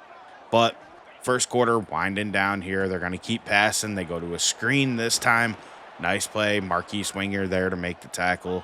But first quarter winding down here. They're going to keep passing. They go to a screen this time. Nice play. Marquise Winger there to make the tackle.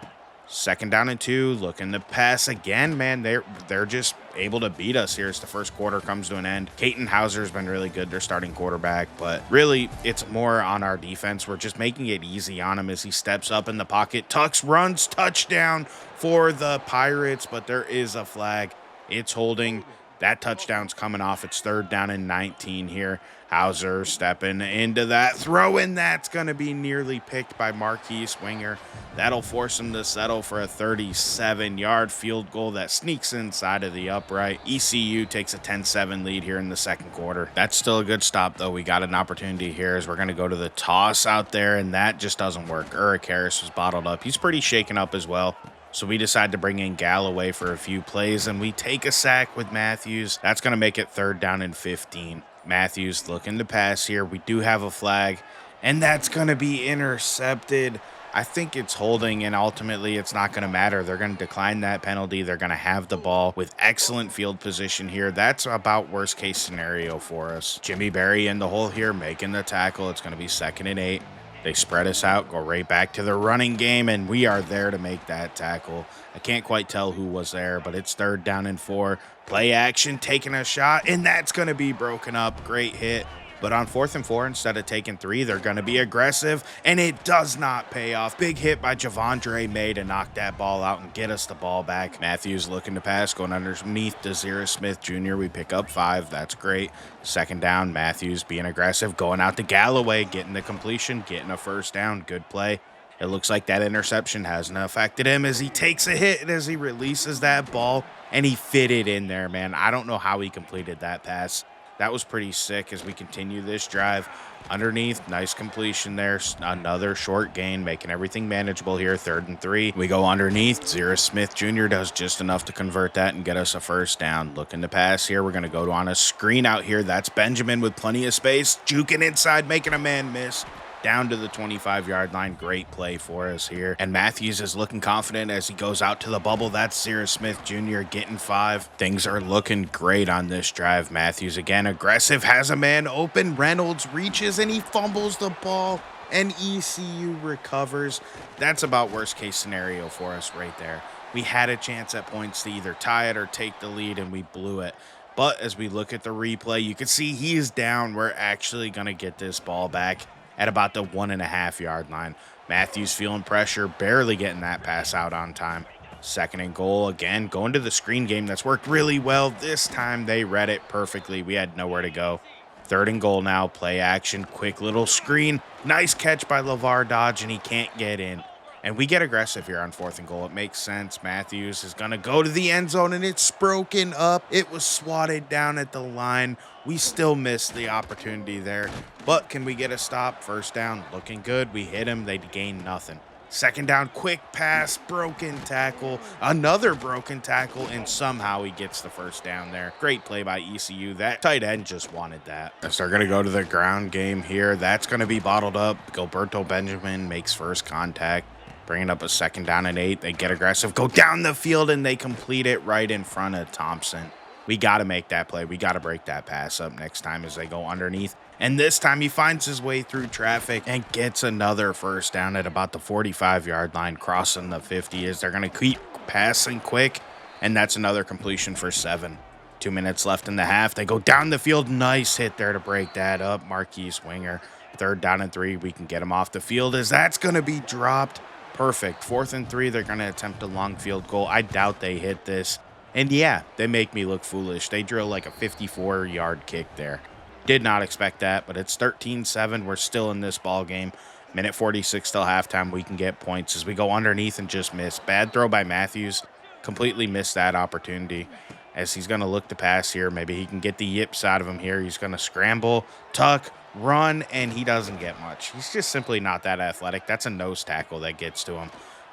2nd down and 2, looking to pass again. Man, they're just able to beat us here as the first quarter comes to an end. Caton Hauser's been really good, their starting quarterback, but really it's more on our defense. We're just making it easy on him as he steps up in the pocket, tucks, runs, touchdown for the Pirates, but there is a flag. It's holding. That touchdown's coming off. It's 3rd down and 19 here. Hauser stepping into that throw, and that's going to be nearly picked by Marquise Winger. That'll force him to settle for a 37-yard field goal that sneaks inside of the upright. ECU takes a 10-7 lead here in the second quarter. That's still a good stop, though. We got an opportunity here as we're going to go to the toss out there, and that just doesn't work. Eric Harris was bottled up. He's pretty shaken up as well. So we decide to bring in Galloway for a few plays, and we take a sack with Matthews. That's going to make it 3rd down and 15. Matthews looking to pass here. We do have a flag, and that's going to be intercepted. I think it's holding, and ultimately it's not going to matter. They're going to decline that penalty. They're going to have the ball with excellent field position here. That's about worst case scenario for us. Jimmy Berry in the hole here, making the tackle. It's going to be 2nd and 8. They spread us out, go right back to the running game, and we are there to make that tackle. I can't quite tell who was there, but it's 3rd down and 4. Play action, taking a shot, and that's going to be broken up. Great hit. But on 4th and 4, instead of taking 3, they're going to be aggressive, and it does not pay off. Big hit by Javondre May to knock that ball out and get us the ball back. Matthews looking to pass, going underneath Desiree Smith Jr. We pick up 5. That's great. 2nd down, Matthews being aggressive, going out to Galloway, getting the completion, getting a first down. Good play. It looks like that interception hasn't affected him as he takes a hit and as he releases that ball, and he fit it in there, man. I don't know how he completed that pass. That was pretty sick as we continue this drive. Underneath, nice completion there. Another short gain, making everything manageable here. 3rd and 3. We go underneath. Zira Smith Jr. does just enough to convert that and get us a first down. Looking to pass here. We're going to go on a screen out here. That's Benjamin with plenty of space. Juking inside, making a man miss. down to the 25-yard line. Great play for us here. And Matthews is looking confident as he goes out to the bubble. That's Cyrus Smith Jr. getting 5. Things are looking great on this drive. Matthews again aggressive, has a man open. Reynolds reaches and he fumbles the ball. And ECU recovers. That's about worst case scenario for us right there. We had a chance at points to either tie it or take the lead, and we blew it. But as we look at the replay, you can see he is down. We're actually going to get this ball back at about the 1.5-yard line. Matthews feeling pressure, barely getting that pass out on time. 2nd and goal again, going to the screen game. That's worked really well. This time they read it perfectly. We had nowhere to go. 3rd and goal now, play action, quick little screen. Nice catch by LeVar Dodge, and he can't get in. And we get aggressive here on 4th and goal. It makes sense. Matthews is going to go to the end zone, and it's broken up. It was swatted down at the line. We still missed the opportunity there. But can we get a stop? 1st down, looking good. We hit him. They gain nothing. 2nd down, quick pass, broken tackle, another broken tackle, and somehow he gets the 1st down there. Great play by ECU. That tight end just wanted that. So they're going to go to the ground game here. That's going to be bottled up. Gilberto Benjamin makes first contact, bringing up a 2nd down and 8. They get aggressive, go down the field, and they complete it right in front of Thompson. We got to make that play. We got to break that pass up next time as they go underneath. And this time he finds his way through traffic and gets another 1st down at about the 45-yard line, crossing the 50 as they're going to keep passing quick. And that's another completion for 7. 2 minutes left in the half. They go down the field. Nice hit there to break that up. Marquise Winger. 3rd down and 3. We can get him off the field as that's going to be dropped. Perfect. 4th and 3. They're going to attempt a long field goal. I doubt they hit this. And yeah, they make me look foolish. They drill like a 54-yard kick there. Did not expect that, but it's 13-7. We're still in this ball game. Minute 46 till halftime. We can get points as we go underneath and just miss. Bad throw by Matthews. Completely missed that opportunity as he's going to look to pass here. Maybe he can get the yips out of him here. He's going to scramble, tuck, run, and he doesn't get much. He's just simply not that athletic. That's a nose tackle that gets to him.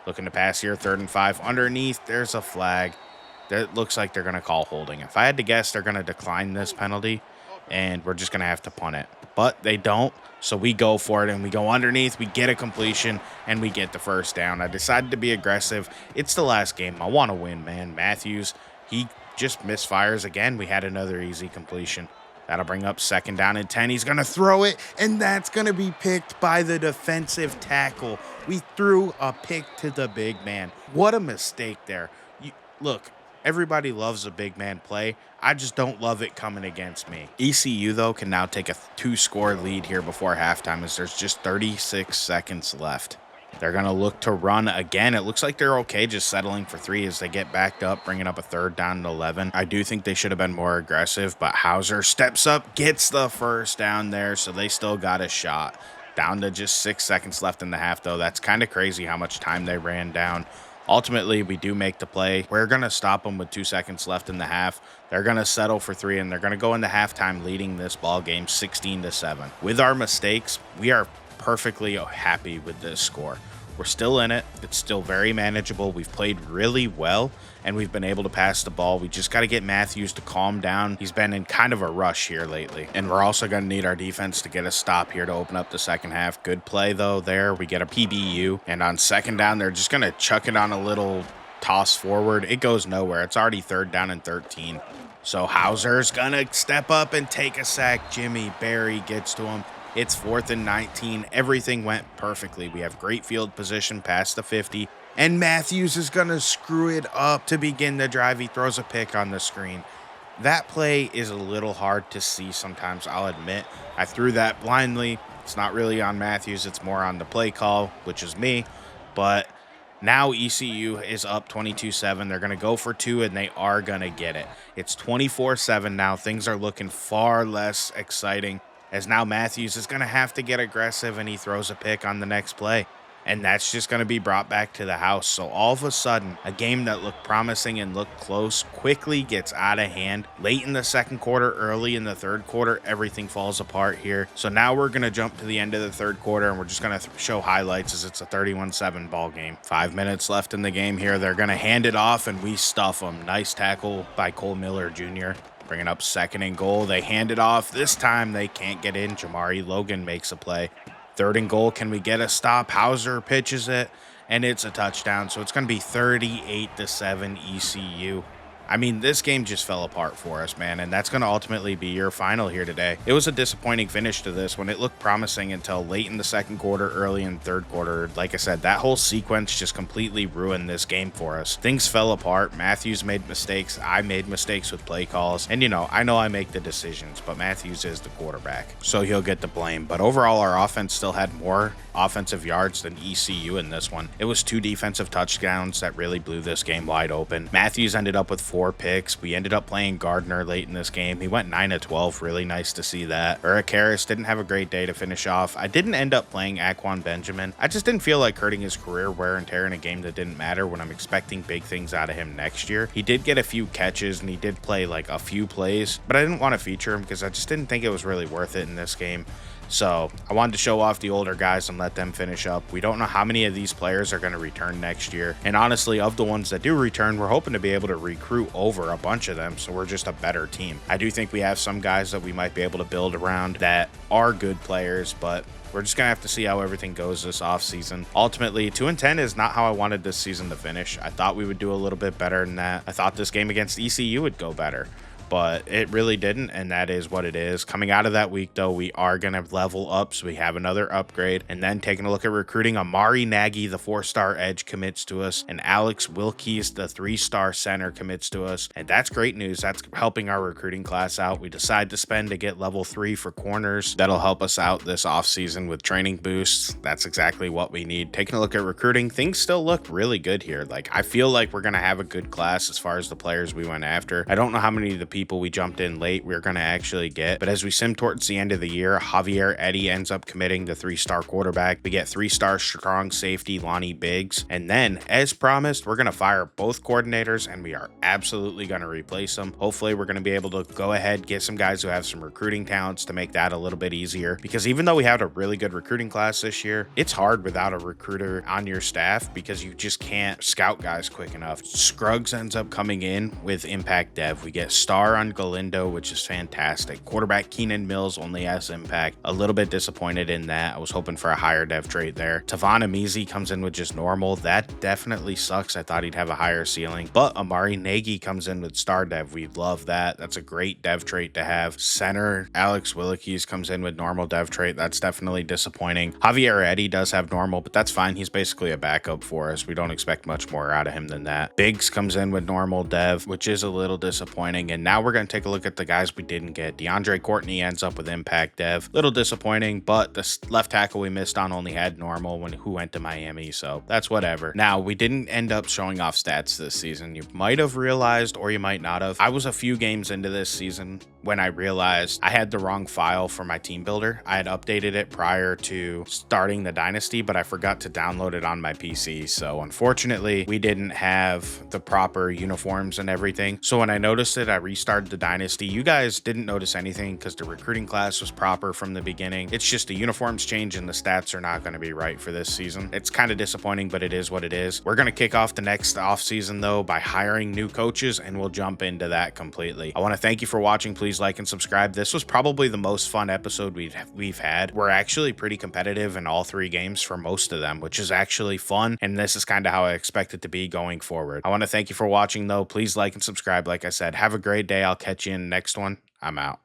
Looking to pass here, 3rd and 5. Underneath, there's a flag. That looks like they're going to call holding. If I had to guess, they're going to decline this penalty, and we're just going to have to punt it. But they don't, so we go for it, and we go underneath. We get a completion, and we get the 1st down. I decided to be aggressive. It's the last game. I want to win, man. Matthews, he just misfires again. We had another easy completion. That'll bring up 2nd down and 10. He's going to throw it, and that's going to be picked by the defensive tackle. We threw a pick to the big man. What a mistake there. Look. Everybody loves a big man play. I just don't love it coming against me. ECU, though, can now take a 2-score lead here before halftime as there's just 36 seconds left. They're going to look to run again. It looks like they're okay just settling for 3 as they get backed up, bringing up a 3rd down and 11. I do think they should have been more aggressive, but Hauser steps up, gets the 1st down there, so they still got a shot. Down to just 6 seconds left in the half, though. That's kind of crazy how much time they ran down. Ultimately, we do make the play. We're going to stop them with 2 seconds left in the half. They're going to settle for 3, and they're going to go into halftime leading this ball game 16-7. With our mistakes, we are perfectly happy with this score. We're still in it. It's still very manageable. We've played really well, and we've been able to pass the ball. We just got to get Matthews to calm down. He's been in kind of a rush here lately. And we're also going to need our defense to get a stop here to open up the second half. Good play, though, there. We get a PBU. And on 2nd down, they're just going to chuck it on a little toss forward. It goes nowhere. It's already 3rd down and 13. So Hauser's going to step up and take a sack. Jimmy Berry gets to him. It's 4th and 19. Everything went perfectly. We have great field position past the 50. And Matthews is going to screw it up to begin the drive. He throws a pick on the screen. That play is a little hard to see sometimes, I'll admit. I threw that blindly. It's not really on Matthews. It's more on the play call, which is me. But now ECU is up 22-7. They're going to go for 2, and they are going to get it. It's 24-7 now. Things are looking far less exciting, as now Matthews is going to have to get aggressive, and he throws a pick on the next play. And that's just going to be brought back to the house. So all of a sudden, a game that looked promising and looked close quickly gets out of hand. Late in the 2nd quarter, early in the 3rd quarter, everything falls apart here. So now we're going to jump to the end of the 3rd quarter, and we're just going to show highlights as it's a 31-7 ball game. 5 minutes left in the game here. They're going to hand it off, and we stuff them. Nice tackle by Cole Miller Jr. Bringing up 2nd and goal. They hand it off. This time they can't get in. Jamari Logan makes a play. Third and goal. Can we get a stop? Hauser pitches it, and it's a touchdown. So it's going to be 38-7 ECU. I mean, this game just fell apart for us, man, and that's going to ultimately be your final here today. It was a disappointing finish to this when it looked promising until late in the second quarter, early in the third quarter. Like I said, that whole sequence just completely ruined this game for us. Things fell apart. Matthews made mistakes. I made mistakes with play calls. And, I know I make the decisions, but Matthews is the quarterback, so he'll get the blame. But overall, our offense still had more offensive yards than ECU in this one. It was 2 defensive touchdowns that really blew this game wide open. Matthews ended up with 4 picks. We ended up playing Gardner late in this game. He went 9 of 12. Really nice to see that. Eric Harris didn't have a great day to finish off. I didn't end up playing Aquan Benjamin. I just didn't feel like hurting his career wear and tear in a game that didn't matter when I'm expecting big things out of him next year. He did get a few catches and he did play like a few plays, but I didn't want to feature him because I just didn't think it was really worth it in this game. So I wanted to show off the older guys and let them finish up. We don't know how many of these players are going to return next year. And honestly, of the ones that do return, we're hoping to be able to recruit over a bunch of them, so we're just a better team. I do think we have some guys that we might be able to build around that are good players, but we're just going to have to see how everything goes this offseason. Ultimately, 2-10 is not how I wanted this season to finish. I thought we would do a little bit better than that. I thought this game against ECU would go better, but it really didn't, and that is what it is. Coming out of that week, though, we are going to level up, so we have another upgrade. And then taking a look at recruiting, Amari Nagy, the 4-star edge, commits to us, and Alex Wilkes, the 3-star center, commits to us. And that's great news. That's helping our recruiting class out. We decide to spend to get level 3 for corners. That'll help us out this offseason with training boosts. That's exactly what we need. Taking a look at recruiting, things still look really good here. Like, I feel like we're going to have a good class as far as the players we went after. I don't know how many of the people we jumped in late we're going to actually get, but as we sim towards the end of the year, Javier Eddy ends up committing the 3-star quarterback. We get 3-star strong safety Lonnie Biggs, and then as promised, we're going to fire both coordinators and we are absolutely going to replace them. Hopefully we're going to be able to go ahead, get some guys who have some recruiting talents to make that a little bit easier, because even though we had a really good recruiting class this year, it's hard without a recruiter on your staff because you just can't scout guys quick enough. Scruggs ends up coming in with impact dev. We get star on Galindo, which is fantastic. Quarterback Keenan Mills only has impact. A little bit disappointed in that. I was hoping for a higher dev trait there. Tavon Amizi comes in with just normal. That definitely sucks. I thought he'd have a higher ceiling, but Amari Nagy comes in with star dev. We love that. That's a great dev trait to have. Center Alex Wilkes comes in with normal dev trait. That's definitely disappointing. Javier Eddy does have normal, but that's fine. He's basically a backup for us. We don't expect much more out of him than that. Biggs comes in with normal dev, which is a little disappointing. And now we're going to take a look at the guys we didn't get. DeAndre Courtney ends up with impact dev. Little disappointing, but the left tackle we missed on only had normal who went to Miami, so that's whatever. Now, we didn't end up showing off stats this season. You might have realized, or you might not have. I was a few games into this season when I realized I had the wrong file for my team builder. I had updated it prior to starting the Dynasty, but I forgot to download it on my PC. So unfortunately, we didn't have the proper uniforms and everything. So when I noticed it, I restarted the Dynasty. You guys didn't notice anything because the recruiting class was proper from the beginning. It's just the uniforms change and the stats are not going to be right for this season. It's kind of disappointing, but it is what it is. We're going to kick off the next offseason though by hiring new coaches, and we'll jump into that completely. I want to thank you for watching. Please like and subscribe. This was probably the most fun episode we've had. We're actually pretty competitive in all 3 games for most of them, which is actually fun, and this is kind of how I expect it to be going forward. I want to thank you for watching though. Please like and subscribe. Like I said, have a great day. I'll catch you in the next one. I'm out.